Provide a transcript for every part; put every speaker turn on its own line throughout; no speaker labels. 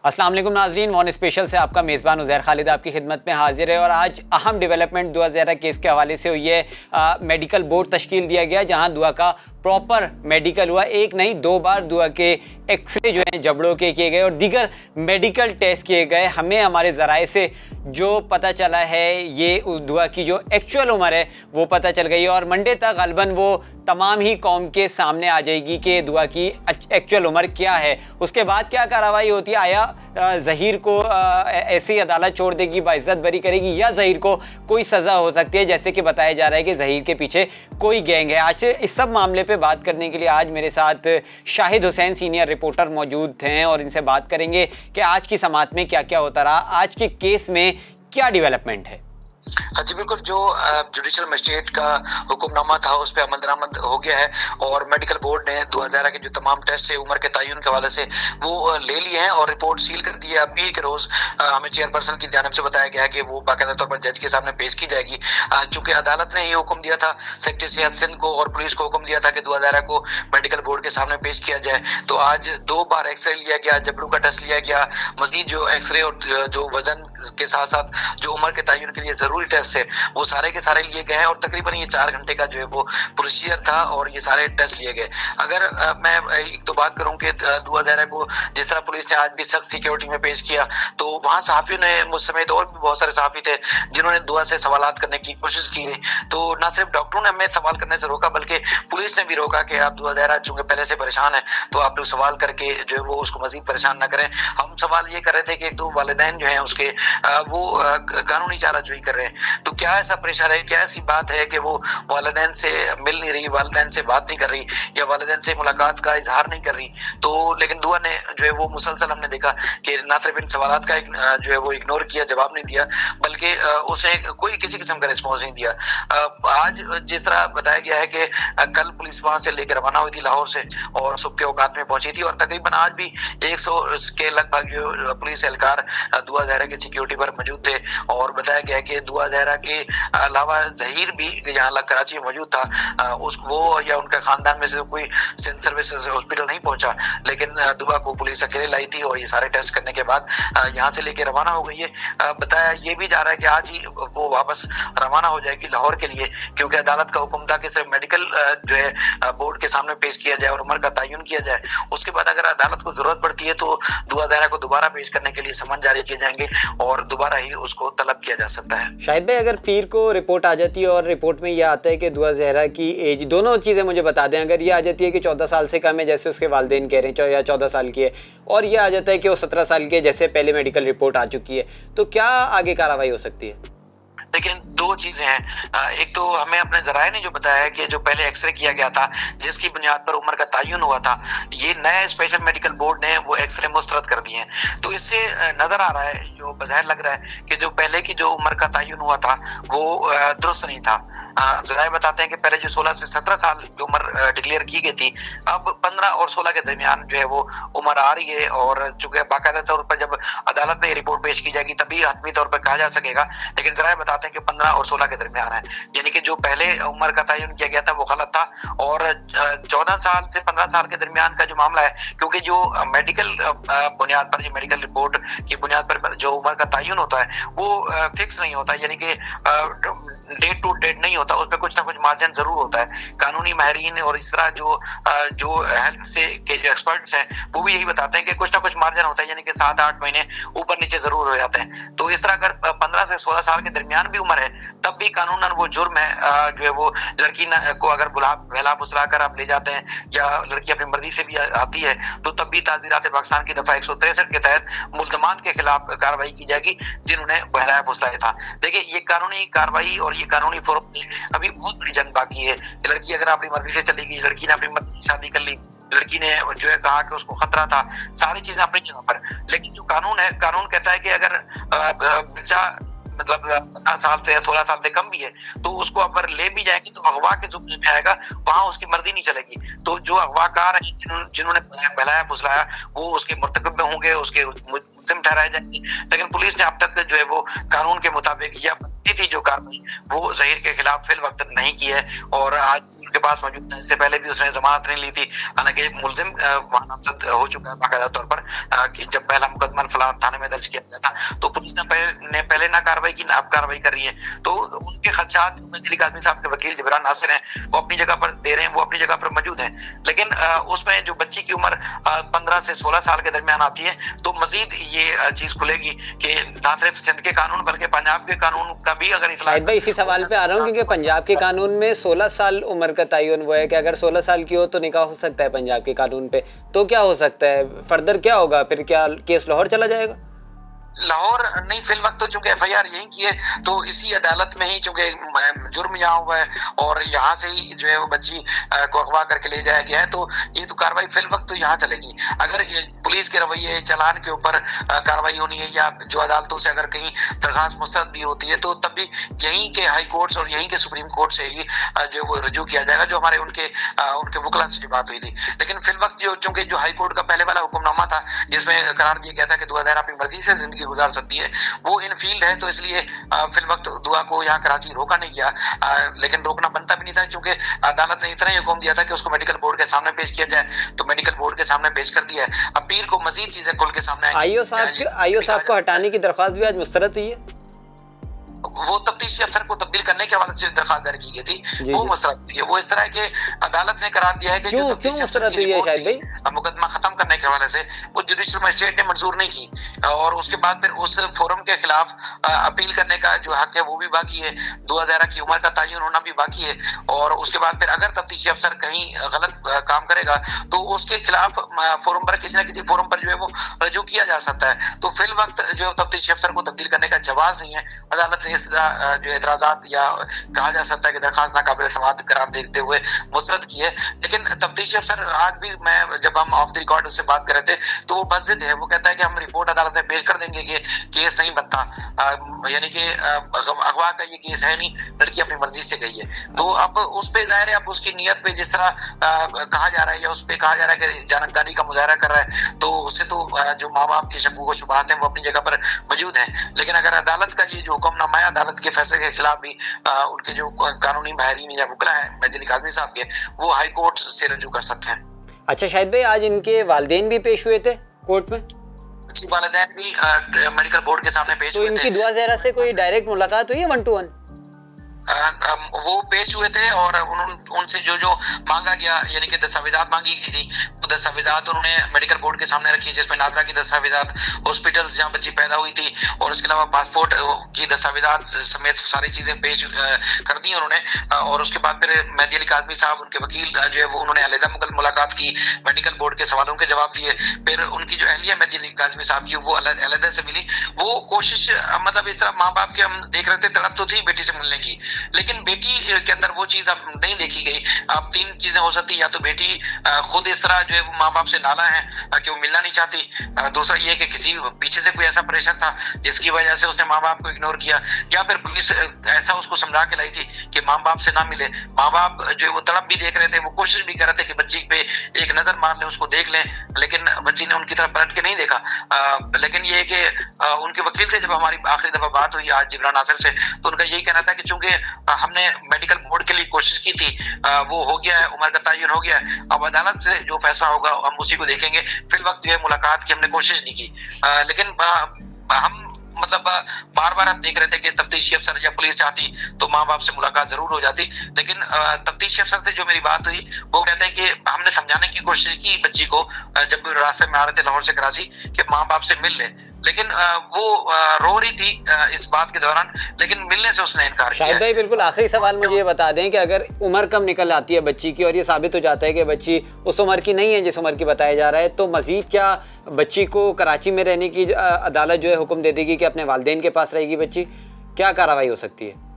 अस्सलाम वालेकुम नाजरीन, वन स्पेशल से आपका मेज़बान उज़ैर खालिद आपकी खिदमत में हाजिर है। और आज अहम डेवलपमेंट दुआ ज़हरा केस के हवाले से हुई है। मेडिकल बोर्ड तश्कील दिया गया जहां दुआ का प्रॉपर मेडिकल हुआ, एक नहीं दो बार दुआ के एक्सरे जो हैं जबड़ों के किए गए और दीगर मेडिकल टेस्ट किए गए। हमें हमारे ज़राए से जो पता चला है ये उस दुआ की जो एक्चुअल उम्र है वो पता चल गई है और मंडे तक ग़ालिबन वो तमाम ही कौम के सामने आ जाएगी कि दुआ की एक्चुअल उम्र क्या है। उसके बाद क्या कार्रवाई होती है, आया ज़हीर को ऐसी अदालत छोड़ देगी, बाइज़्ज़त बरी करेगी, या ज़हीर को कोई सज़ा हो सकती है, जैसे कि बताया जा रहा है कि ज़हीर के पीछे कोई गैंग है। आज से इस सब मामले पे बात करने के लिए आज मेरे साथ शाहिद हुसैन सीनियर रिपोर्टर मौजूद हैं और इनसे बात करेंगे कि आज की समाअत में क्या क्या होता रहा, आज के केस में क्या डेवलपमेंट है।
जी बिल्कुल, जो जुडिशल मजिस्ट्रेट का हुक्मनामा था उस पर अमल दरामद हो गया है और मेडिकल बोर्ड ने दुआ ज़हरा के जो तमाम टेस्ट है उम्र के तयन के हवाले से वो ले लिए हैं और रिपोर्ट सील कर दी है। अभी के रोज हमें चेयरपर्सन की जानिब से बताया गया है कि वो बाकायदा तौर पर जज के सामने पेश की जाएगी। चूंकि अदालत ने ये हुक्म दिया था, सेक्रेटरी सेहत सिंध को और पुलिस को हुक्म दिया था कि दुआ ज़हरा को मेडिकल बोर्ड के सामने पेश किया जाए, तो आज 2 बार एक्सरे लिया गया, जबड़ों का टेस्ट लिया गया, मजीद जो एक्सरे और जो वजन के साथ साथ जो उम्र के तयन के लिए जरूरी टेस्ट है वो सारे के सारे लिए गए हैं और तकरीबन ये 4 घंटे का जो है वो प्रोसीजर था और ये सारे टेस्ट लिए गए। अगर मैं एक तो बात करूं कि दुआ ज़हरा को जिस तरह पुलिस ने आज भी सख्त सिक्योरिटी में पेश किया, तो वहां सहाफियों ने मुझ समेत और भी बहुत सारे सहाफी थे जिन्होंने दुआ से सवालात करने की कोशिश की। तो ना सिर्फ डॉक्टरों ने हमें सवाल करने से रोका बल्कि पुलिस ने भी रोका कि आप दुआ ज़हरा चूंकि पहले से परेशान है तो आप लोग सवाल करके जो है वो उसको मजीद परेशान ना करें। हम सवाल ये कर रहे थे कि एक दो वालिदैन जो है उसके वो कानूनी चाराजोई कर रहे हैं, तो क्या ऐसा प्रेशर है, क्या ऐसी बात है कि वो वालिदैन से मिल नहीं रही, वालिदैन से बात नहीं कर रही या वालिदैन से मुलाकात का इजहार नहीं कर रही। तो लेकिन दुआ ने जो है वो मुसलसल हमने देखा कि ना सिर्फ इन सवालात का जो है वो इग्नोर किया, जवाब नहीं दिया, बल्कि उसने कोई किसी किस्म का रिस्पॉन्स नहीं दिया। आज जिस तरह बताया गया है कि कल पुलिस वहां से लेकर रवाना हुई थी लाहौर से और सुबह के औकात में पहुंची थी और तकरीबन आज भी 100 के लगभग जो पुलिस एहलकार दुआ ज़हरा की सिक्योरिटी पर मौजूद थे और बताया गया कि दुआ ज़हरा के अलावा ज़हीर भी यहाँ कराची में मौजूद था, उस वो या उनका खानदान में से कोई सिंध सर्विसेज हॉस्पिटल नहीं पहुंचा, लेकिन दुआ को पुलिस अकेले लाई थी और ये सारे टेस्ट करने के बाद यहाँ से लेके रवाना हो गई है। बताया ये भी जा रहा है कि आज ही वो वापस रवाना हो जाएगी लाहौर के लिए, क्योंकि अदालत का हुक्म था कि सिर्फ मेडिकल जो है बोर्ड के सामने पेश किया जाए और उम्र का तयन किया जाए। उसके बाद अगर अदालत को जरूरत पड़ती है तो दुआ ज़हरा को दोबारा पेश करने के लिए समन जारी किए जाएंगे और दोबारा ही उसको तलब किया जा सकता है।
शायद भाई, अगर पीर को रिपोर्ट आ जाती है और रिपोर्ट में यह आता है कि दुआ ज़हरा की एज, दोनों चीज़ें मुझे बता दें, अगर ये आ जाती है कि 14 साल से कम है जैसे उसके वालिदैन कह रहे हैं या 14 साल की है, और ये आ जाता है कि वो 17 साल की है जैसे पहले मेडिकल रिपोर्ट आ चुकी है, तो क्या आगे कार्रवाई हो सकती है?
लेकिन 2 चीजें हैं। एक तो हमें अपने जराए ने जो बताया है कि जो पहले एक्सरे किया गया था जिसकी बुनियाद पर उम्र का तयन हुआ था, ये नया स्पेशल मेडिकल बोर्ड ने वो एक्सरे मुस्तरद कर दिए हैं। तो इससे नजर आ रहा है, जो बज़ाहिर लग रहा है कि जो पहले की जो उम्र का तयन हुआ था वो दुरुस्त नहीं था। जराए बताते हैं कि पहले जो 16 से 17 साल की उम्र डिक्लेयर की गई थी, अब 15 और 16 के दरमियान जो है वो उम्र आ रही है और चूंकि बाकायदा तौर पर जब अदालत में रिपोर्ट पेश की जाएगी तभी हतमी तौर पर कहा जा सकेगा। लेकिन जराए बताते हैं कि 15 और 16 के दरमियान है, यानी कि जो पहले उम्र का तयन किया गया था वो गलत था और 14 साल से 15 साल के दरमियान का जो मामला है, क्योंकि जो मेडिकल बुनियाद पर, जो मेडिकल रिपोर्ट की बुनियाद पर जो उम्र का तयन होता है वो फिक्स नहीं होता, यानी कि डेट टू डेट नहीं होता, उसमें कुछ ना कुछ मार्जिन जरूर होता है। कानूनी माहिरीन और इस तरह जो हेल्थ से के जो एक्सपर्ट्स हैं वो भी यही बताते हैं कि कुछ ना कुछ मार्जिन होता है, यानी कि 7-8 महीने ऊपर नीचे जरूर हो जाते हैं। तो इस तरह अगर 15 से 16 साल के दरमियान भी उम्र है तब भी कानूनन वो जुर्म है जो है वो लड़की को अगर बहला फुसला कर आप ले जाते हैं या लड़की अपनी मर्जी से भी आती है तो तब भी ताज़ीरात पाकिस्तान की दफा 163 के तहत मुल्जमान के खिलाफ कार्रवाई की जाएगी जिन्होंने बहलाया फुसलाया था। देखिए, ये कानूनी कार्रवाई और ये कानूनी फोरम में अभी बहुत बड़ी जंग बाकी है। लड़की अगर अपनी मर्जी से चली गई, लड़की ने अपनी मर्जी से शादी कर ली, लड़की ने जो है कहा कि उसको खतरा था, सारी चीजें अपनी जगह पर, लेकिन जो कानून है, कानून कहता है कि अगर बच्चा मतलब 15 साल से 16 साल से कम भी है तो उसको अगर ले भी जाएंगे तो अगवा के जुम्मे में आएगा, वहां उसकी मर्जी नहीं चलेगी। तो जो अगवाकार हैं जिन्होंने बहलाया फुसलाया वो उसके मुर्तकब में होंगे, उसके मुल्जिम ठहराए जाएंगे। लेकिन पुलिस ने अब तक जो है वो कानून के मुताबिक या थी जो कार्रवाई वो जहीर के खिलाफ फिल वक्त नहीं की है और आज उनके पास मौजूद है। इससे पहले भी उसने जमानत नहीं ली थी, हालांकि मुलजिम वहां नामजद हो चुका है बाकायदा तौर पर कि जब पहला मुकदमा फलान थाने में दर्ज किया गया था तो पुलिस ने पहले ना कार्रवाई की, ना अब कार्रवाई कर रही है। तो उनके खदशात दिलीक आज़मी साहब के वकील जिब्रान नासिर हैं वो अपनी जगह पर दे रहे हैं, वो अपनी जगह पर मौजूद हैं, लेकिन उसमें जो बच्ची की उम्र 15 से 16 साल के दरमियान आती है तो मजीद ये चीज खुलेगी कि ना सिर्फ सिंध के कानून बल्कि पंजाब के कानून का भी अगर
शायद भाई इसी सवाल पे आ रहा हूँ, क्योंकि पंजाब के कानून में 16 साल उम्र का तयन हुआ है कि अगर 16 साल की हो तो निकाह हो सकता है पंजाब के कानून पे, तो क्या हो सकता है फर्दर, क्या होगा फिर, क्या केस लाहौर चला जाएगा?
लाहौर नहीं, फिल वक्त तो चूंकि एफआईआर यहीं की है तो इसी अदालत में ही चूंकि जुर्म यहाँ हुआ है और यहाँ से ही जो है वो बच्ची को अगवा करके ले जाया गया है, तो ये तो कार्रवाई फिल वक्त तो यहाँ चलेगी। अगर पुलिस के रवैये चालान के ऊपर कार्रवाई होनी है या जो अदालतों से अगर कहीं दरखास्त मुस्तरद भी होती है तो तब भी यहीं के हाई कोर्ट्स और यहीं के सुप्रीम कोर्ट से ही जो वो रजू किया जाएगा, जो हमारे उनके वकला से बात हुई थी। लेकिन फिल वक्त जो चूंकि जो हाई कोर्ट का पहले वाला हुक्मनामा था जिसमें करार दिया गया था कि दुआ अपनी मर्जी से जिंदगी गुजार सकती है, वो इन फील्ड है, तो इसलिए फिल वक्त दुआ को यहाँ कराची रोका नहीं गया, लेकिन रोकना बनता भी नहीं था क्योंकि अदालत ने इतना ही हुक्म दिया था कि उसको मेडिकल बोर्ड के सामने पेश किया जाए, तो मेडिकल बोर्ड के सामने पेश कर दिया है। अब पीर को मजीद चीजें खुल के सामने
आईओ साहब को हटाने की दरख्वास्त भी आज मुस्तरद हुई है,
वो तफ्तीशी अफसर को तब्दील करने के हवाले से दरखास्त दायर की गई थी, वो मुस्तरद हुई है। वो इस तरह के अदालत ने करार दिया है कि जो तफ्तीशी अफसर की रिपोर्ट थी मुकदमा खत्म करने के हवाले से वो जुडिशल मजिस्ट्रेट ने मंजूर नहीं की और उसके बाद फिर उस फोरम के खिलाफ अपील करने का जो हक है वो भी बाकी है, 2000 की उम्र का तयन होना भी बाकी है और उसके बाद फिर अगर तफ्तीशी अफसर कहीं गलत काम करेगा तो उसके खिलाफ फोरम पर किसी न किसी फोरम पर जो है वो रजू किया जा सकता है। तो फिल वक्त जो तफ्तीशी अफसर को तब्दील करने का जवाब नहीं है, अदालत ने जो एतराजात या कहा जा सकता है कि दरखास्त नाकाबिल समाअत करार देखते हुए मुस्तरद की है। लेकिन तफ्तीशी अफसर आज भी, मैं जब हम ऑफ द रिकॉर्ड उससे बात कर रहे थे तो वो बज़िद है, वो कहता है कि हम रिपोर्ट अदालत में पेश कर देंगे कि केस नहीं बनता, यानी कि अगवा का ये केस है नहीं, लड़की अपनी मर्जी से गई है। तो अब उस पे जाहिर है अब उसकी नीयत पे जिस तरह कहा जा रहा है या उस पे कहा जा रहा है कि जानबदारी का मुजाहरा कर रहा है, तो उससे तो जो माँ बाप के शक्कू को शुबहात हैं वो अपनी जगह पर मौजूद हैं। लेकिन अगर अदालत का ये जो हुक्मनामा है अदालत के फैसले के खिलाफ भी उनके जो कानूनी माहिरीन या वकला है दिलीक आज़मी साहब के, वो हाई कोर्ट से रजू कर सकते हैं।
अच्छा शाहिद भाई, आज इनके वालिदैन भी पेश हुए थे कोर्ट में?
जी, वालिदैन भी मेडिकल बोर्ड के सामने पेश हुए थे।
इनकी दुआ ज़हरा से कोई डायरेक्ट मुलाकात हुई है 1 to 1?
वो पेश हुए थे और उनसे जो मांगा गया यानी कि दस्तावेजात मांगी गई थी, वो दस्तावेजात उन्होंने मेडिकल बोर्ड के सामने रखी, जिसमें नादरा की दस्तावेजात, हॉस्पिटल जहाँ बच्ची पैदा हुई थी और उसके अलावा पासपोर्ट की दस्तावेजात समेत सारी चीजें पेश कर दी उन्होंने। और उसके बाद फिर मेहदी अली काज़मी साहब उनके वकील जो है वो उन्होंने अलहदा मुलाकात की, मेडिकल बोर्ड के सवालों के जवाब दिए। फिर उनकी जो अहलिया मेहदी अली काज़मी साहब की वो अलहदा से मिली। वो कोशिश मतलब इस तरह माँ बाप के हम देख रहे थे, तड़प तो थी बेटी से मिलने की, लेकिन बेटी के अंदर वो चीज अब नहीं देखी गई। अब 3 चीजें हो सकती, या तो बेटी खुद इस तरह जो है माँ बाप से नाला है कि वो मिलना नहीं चाहती, दूसरा ये कि किसी पीछे से कोई ऐसा प्रेशर था जिसकी वजह से उसने माँ बाप को इग्नोर किया, या फिर पुलिस ऐसा उसको समझा के लाई थी कि माँ बाप से ना मिले। माँ बाप जो वो तड़प भी देख रहे थे, वो कोशिश भी कर रहे थे कि बच्ची पे एक नजर मार लें, उसको देख लें, लेकिन बच्ची ने उनकी तरफ पलट के नहीं देखा। लेकिन ये कि उनके वकील से जब हमारी आखिरी दफा बात हुई आज जिब्रान नासिर से, तो उनका यही कहना था कि चूंकि हमने मेडिकल बोर्ड के लिए कोशिश की थी, वो हो गया है, उम्र का तयन हो गया है, अब अदालत से जो फैसला होगा हम उसी को देखेंगे। फिल वक्त जो है मुलाकात की हमने कोशिश नहीं की, लेकिन हम मतलब बार बार हम देख रहे थे कि तफ्तीशी अफसर या पुलिस चाहती तो माँ बाप से मुलाकात जरूर हो जाती। लेकिन तफ्तीशी अफसर से जो मेरी बात हुई वो कहते हैं कि हमने समझाने की कोशिश की बच्ची को जब रास्ते में आ रहे थे लाहौर से कराची कि माँ बाप से मिल ले, लेकिन वो रो रही थी इस बात के दौरान, लेकिन मिलने से उसने इनकार किया।
शाहिद भाई बिल्कुल आखिरी सवाल मुझे ये बता दें कि अगर उम्र कम निकल आती है बच्ची की और ये साबित हो जाता है कि बच्ची उस उम्र की नहीं है जिस उम्र की बताया जा रहा है, तो मजीद क्या बच्ची को कराची में रहने की अदालत जो है हुक्म दे देगी कि अपने वालिदैन के पास रहेगी बच्ची? क्या कार्रवाई हो सकती है?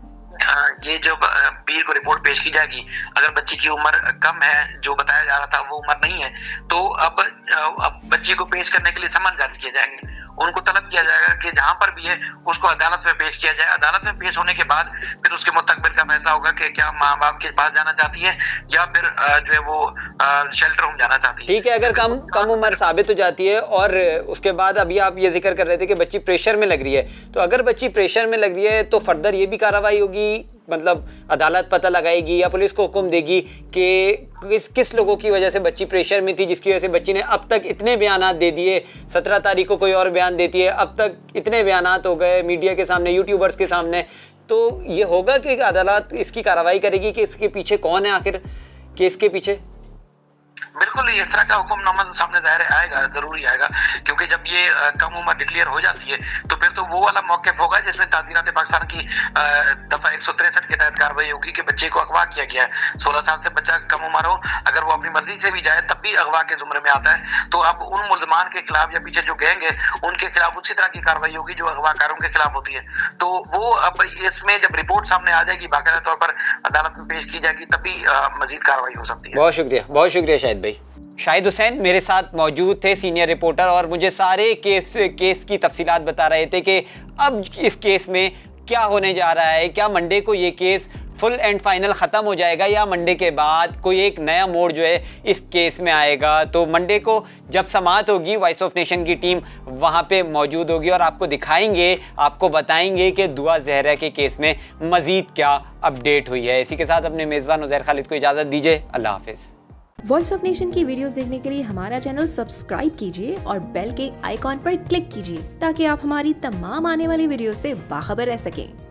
ये जो पीर को रिपोर्ट पेश की जाएगी, अगर बच्ची की उम्र कम है, जो बताया जा रहा था वो उम्र नहीं है, तो अब बच्ची को पेश करने के लिए समन जारी किए जाएंगे उनको तलब किया जाएगा कि जहां पर भी है उसको अदालत में पेश किया जाए। अदालत में पेश होने के बाद फिर उसके मुस्तकबिल का फैसला होगा कि क्या माँ बाप के पास जाना चाहती है या फिर जो है वो शेल्टर होम जाना चाहती है।
ठीक है, अगर कम उम्र साबित हो जाती है और उसके बाद अभी आप ये जिक्र कर रहे थे कि बच्ची प्रेशर में लग रही है, तो अगर बच्ची प्रेशर में लग रही है तो फर्दर ये भी कार्रवाई होगी, मतलब अदालत पता लगाएगी या पुलिस को हुक्म देगी कि किस लोगों की वजह से बच्ची प्रेशर में थी, जिसकी वजह से बच्ची ने अब तक इतने बयानात दे दिए, 17 तारीख को कोई और बयान देती है, अब तक इतने बयानात हो गए मीडिया के सामने, यूट्यूबर्स के सामने। तो ये होगा कि अदालत इसकी कार्रवाई करेगी कि इसके पीछे कौन है आखिर केस के पीछे।
बिल्कुल इस तरह का हुक्मनामा सामने दायर आएगा, जरूरी आएगा, क्योंकि जब ये कम उम्र डिक्लेयर हो जाती है तो फिर तो वो वाला मौक़िफ़ होगा जिसमें ताज़ीरात पाकिस्तान की दफ़ा 163 के तहत कार्रवाई होगी कि बच्चे को अगवा किया गया है। 16 साल से बच्चा कम उम्र हो, अगर वो अपनी मर्जी से भी जाए तब भी अगवा के जुमरे में आता है। तो अब उन मुल्ज़मान के खिलाफ या पीछे जो गैंग है उनके खिलाफ उसी तरह की कार्रवाई होगी जो अगवाकारों के खिलाफ होती है। तो वो अब इसमें जब रिपोर्ट सामने आ जाएगी, बाकायदा तौर पर अदालत में पेश की जाएगी, तभी मजीद कार्रवाई हो सकती है।
बहुत शुक्रिया शाहिद भाई। शाहिद हुसैन मेरे साथ मौजूद थे, सीनियर रिपोर्टर, और मुझे सारे केस की तफसीलात बता रहे थे कि अब इस केस में क्या होने जा रहा है। क्या मंडे को ये केस फुल एंड फाइनल ख़त्म हो जाएगा या मंडे के बाद कोई एक नया मोड़ जो है इस केस में आएगा। तो मंडे को जब समाअत होगी, वॉइस ऑफ नेशन की टीम वहाँ पे मौजूद होगी और आपको दिखाएंगे, आपको बताएंगे कि दुआ ज़हरा के केस में मज़ीद क्या अपडेट हुई है। इसी के साथ अपने मेज़बान उज़ैर खालिद को इजाज़त दीजिए। अल्लाह हाफ़िज़।
वॉइस ऑफ नेशन की वीडियोस देखने के लिए हमारा चैनल सब्सक्राइब कीजिए और बेल के आइकॉन पर क्लिक कीजिए ताकि आप हमारी तमाम आने वाली वीडियो से बाखबर रह सकें।